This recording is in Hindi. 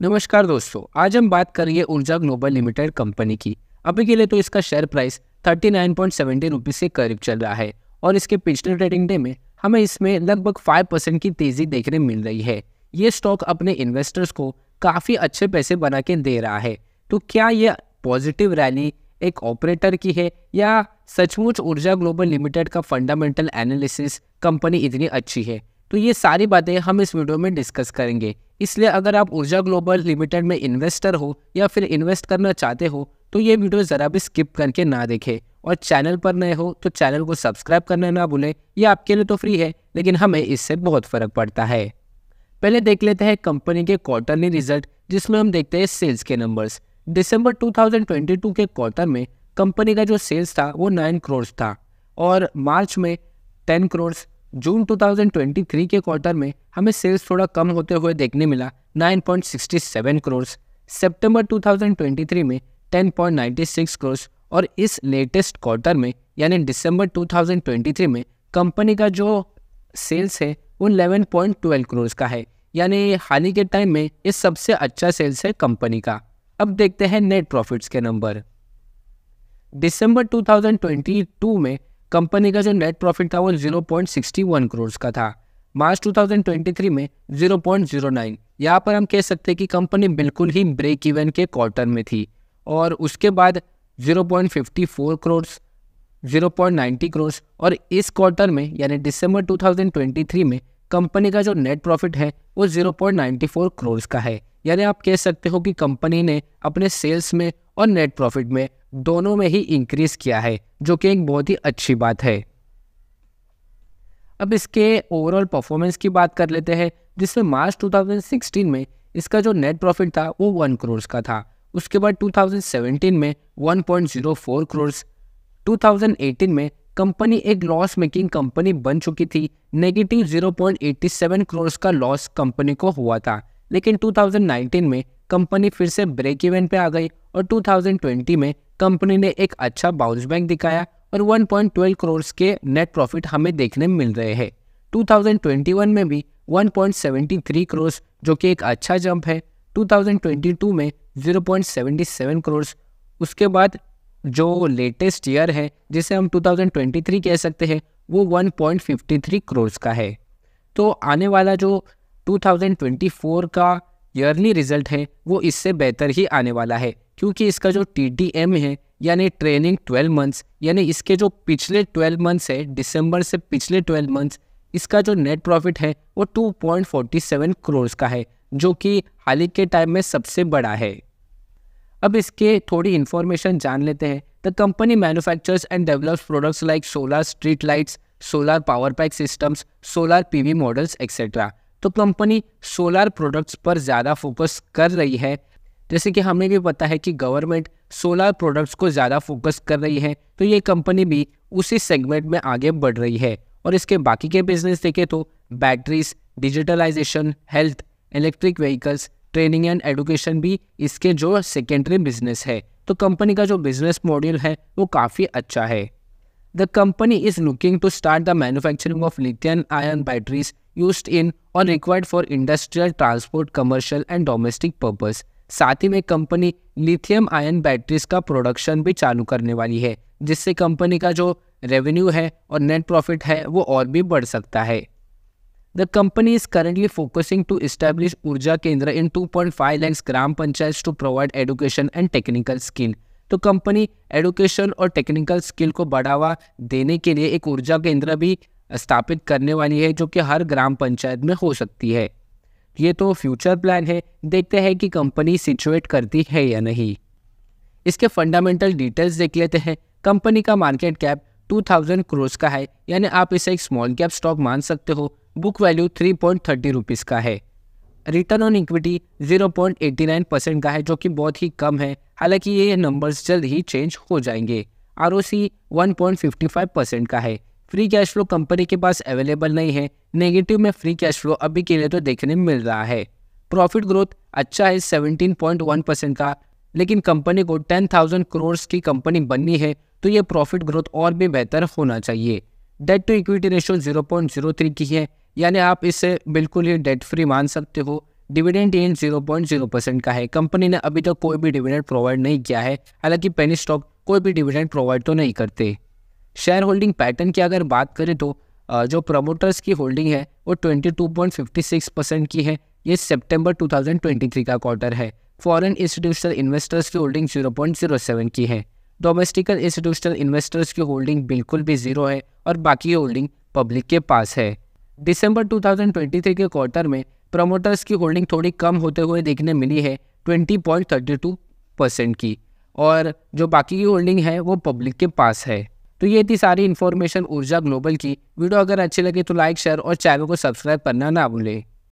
नमस्कार दोस्तों, आज हम बात करेंगे ऊर्जा ग्लोबल लिमिटेड कंपनी की। अभी के लिए तो इसका शेयर प्राइस 39.70 रुपीज़ के करीब चल रहा है और इसके पिछले ट्रेडिंग डे में हमें इसमें लगभग 5% की तेजी देखने मिल रही है। ये स्टॉक अपने इन्वेस्टर्स को काफ़ी अच्छे पैसे बना के दे रहा है। तो क्या ये पॉजिटिव रैली एक ऑपरेटर की है या सचमुच ऊर्जा ग्लोबल लिमिटेड का फंडामेंटल एनालिसिस कंपनी इतनी अच्छी है? तो ये सारी बातें हम इस वीडियो में डिस्कस करेंगे। इसलिए अगर आप ऊर्जा ग्लोबल लिमिटेड में इन्वेस्टर हो या फिर इन्वेस्ट करना चाहते हो तो ये वीडियो ज़रा भी स्किप करके ना देखें, और चैनल पर नए हो तो चैनल को सब्सक्राइब करना ना भूलें। ये आपके लिए तो फ्री है, लेकिन हमें इससे बहुत फ़र्क पड़ता है। पहले देख लेते हैं कंपनी के क्वार्टरली रिजल्ट, जिसमें हम देखते हैं सेल्स के नंबर्स। दिसंबर 2022 के क्वार्टर में कंपनी का जो सेल्स था वो 9 करोड़ था और मार्च में 10 करोड़। जून 2023 के क्वार्टर में हमें सेल्स थोड़ा कम होते हुए देखने मिला, 9.67 करोड़। सितंबर 2023 में 10.96 करोड़ और इस लेटेस्ट क्वार्टर में यानी दिसंबर 2023 में कंपनी का जो सेल्स है वो 11.12 करोड़ का है। यानी हाल ही के टाइम में ये सबसे अच्छा सेल्स है कंपनी का। अब देखते हैं नेट प्रॉफिट्स के नंबर। दिसंबर 2022 में कंपनी का जो नेट प्रॉफिट था वो 0.61 करोड़ का था। मार्च 2023 में 0.09। यहाँ पर हम कह सकते हैं कि कंपनी बिल्कुल ही ब्रेक इवन के क्वार्टर में थी। और उसके बाद 0.54 करोड़, 0.90 करोड़ और इस क्वार्टर में यानी दिसंबर 2023 में कंपनी का जो नेट प्रॉफिट है वो 0.94 करोड़ का है। यानी आप कह सकते हो कि कंपनी ने अपने सेल्स में और नेट प्रॉफिट में दोनों में ही इंक्रीज किया है, जो कि एक बहुत ही अच्छी बात है। अब इसके ओवरऑल परफॉर्मेंस की बात कर लेते हैं, जिसमें मार्च 2016 में इसका जो नेट प्रॉफिट था वो 1 करोड़ का था। उसके बाद 2017 में 1.04 करोड़। 2018 में कंपनी एक लॉस मेकिंग कंपनी बन चुकी थी। नेगेटिव 0.87 करोड़ का लॉस कंपनी को हुआ था, लेकिन 2019 में कंपनी फिर से ब्रेक इवन पे आ गई और 2020 में कंपनी ने एक अच्छा बाउंस बैक दिखाया और 1.12 करोड़ के नेट प्रॉफिट हमें देखने मिल रहे हैं। 2021 में भी 1.73 करोड़, जो कि एक अच्छा जंप है। 2022 में 0.77 करोड़। उसके बाद जो लेटेस्ट ईयर है, जिसे हम 2023 कह सकते हैं, वो 1.53 करोड़ का है। तो आने वाला जो 2024 का ईयरली रिजल्ट है वो इससे बेहतर ही आने वाला है, क्योंकि इसका जो TTM है यानी ट्रेनिंग 12 मंथ्स, यानी इसके जो पिछले 12 मंथ्स है, दिसंबर से पिछले 12 मंथ्स, इसका जो नेट प्रॉफिट है वो 2.47 करोड़ का है, जो कि हाल ही के टाइम में सबसे बड़ा है। अब इसके थोड़ी इन्फॉर्मेशन जान लेते हैं। The company manufactures and develops products like solar street lights, solar power pack systems, solar PV models etcetera. तो कंपनी सोलर प्रोडक्ट्स पर ज़्यादा फोकस कर रही है। जैसे कि हमें भी पता है कि गवर्नमेंट सोलर प्रोडक्ट्स को ज़्यादा फोकस कर रही है, तो ये कंपनी भी उसी सेगमेंट में आगे बढ़ रही है। और इसके बाकी के बिजनेस देखें तो batteries, digitalization, health, electric vehicles, training and education भी इसके जो सेकेंडरी बिजनेस है। तो कंपनी का जो बिजनेस मॉडल है वो काफ़ी अच्छा है। The company is looking to start the manufacturing of lithium-ion batteries used in or required for industrial, transport, commercial and domestic purpose। साथ ही में कंपनी लिथियम आयन बैटरीज का प्रोडक्शन भी चालू करने वाली है, जिससे कंपनी का जो रेवेन्यू है और नेट प्रॉफिट है वो और भी बढ़ सकता है। The company is currently focusing to establish ऊर्जा केंद्र in 2.5 lakhs gram panchayat to provide education and technical skill। तो कंपनी एडुकेशन और टेक्निकल स्किल को बढ़ावा देने के लिए एक ऊर्जा केंद्र भी स्थापित करने वाली है, जो कि हर ग्राम पंचायत में हो सकती है। ये तो फ्यूचर प्लान है, देखते हैं कि कंपनी सिचुएट करती है या नहीं। इसके फंडामेंटल डिटेल्स देख लेते हैं। कंपनी का मार्केट कैप 2000 करोड़ का है, यानी आप इसे एक स्मॉल कैप स्टॉक मान सकते हो। बुक वैल्यू 3.30 रुपीज़ का है। रिटर्न ऑन इक्विटी 0.89% का है, जो कि बहुत ही कम है। हालांकि ये नंबर्स जल्द ही चेंज हो जाएंगे। ROC 1.55% का है। फ्री कैश फ्लो कंपनी के पास अवेलेबल नहीं है। नेगेटिव में फ्री कैश फ्लो अभी के लिए तो देखने मिल रहा है। प्रॉफिट ग्रोथ अच्छा है 17.1% का, लेकिन कंपनी को 10,000 करोड़ की कंपनी बननी है, तो ये प्रॉफिट ग्रोथ और भी बेहतर होना चाहिए। डेट टू इक्विटी रेशियो 0.03 की है, यानी आप इसे बिल्कुल ही डेट फ्री मान सकते हो। डिविडेंड यील्ड 0.0% का है। कंपनी ने अभी तक कोई भी डिविडेंड प्रोवाइड नहीं किया है। हालांकि पेनी स्टॉक कोई भी डिविडेंड प्रोवाइड तो नहीं करते। शेयर होल्डिंग पैटर्न की अगर बात करें तो जो प्रमोटर्स की होल्डिंग है वो 22.56% की है। ये सितंबर 2023 का क्वार्टर है। फॉरेन इंस्टीट्यूशनल इन्वेस्टर्स की होल्डिंग 0.07 की है। डोमेस्टिकल इंस्टीट्यूशनल इन्वेस्टर्स की होल्डिंग बिल्कुल भी जीरो है और बाकी होल्डिंग पब्लिक के पास है। दिसंबर 2023 के क्वार्टर में प्रमोटर्स की होल्डिंग थोड़ी कम होते हुए देखने मिली है 20.32% की, और जो बाकी की होल्डिंग है वो पब्लिक के पास है। तो ये थी सारी इन्फॉर्मेशन ऊर्जा ग्लोबल की। वीडियो अगर अच्छी लगे तो लाइक, शेयर और चैनल को सब्सक्राइब करना ना भूलें।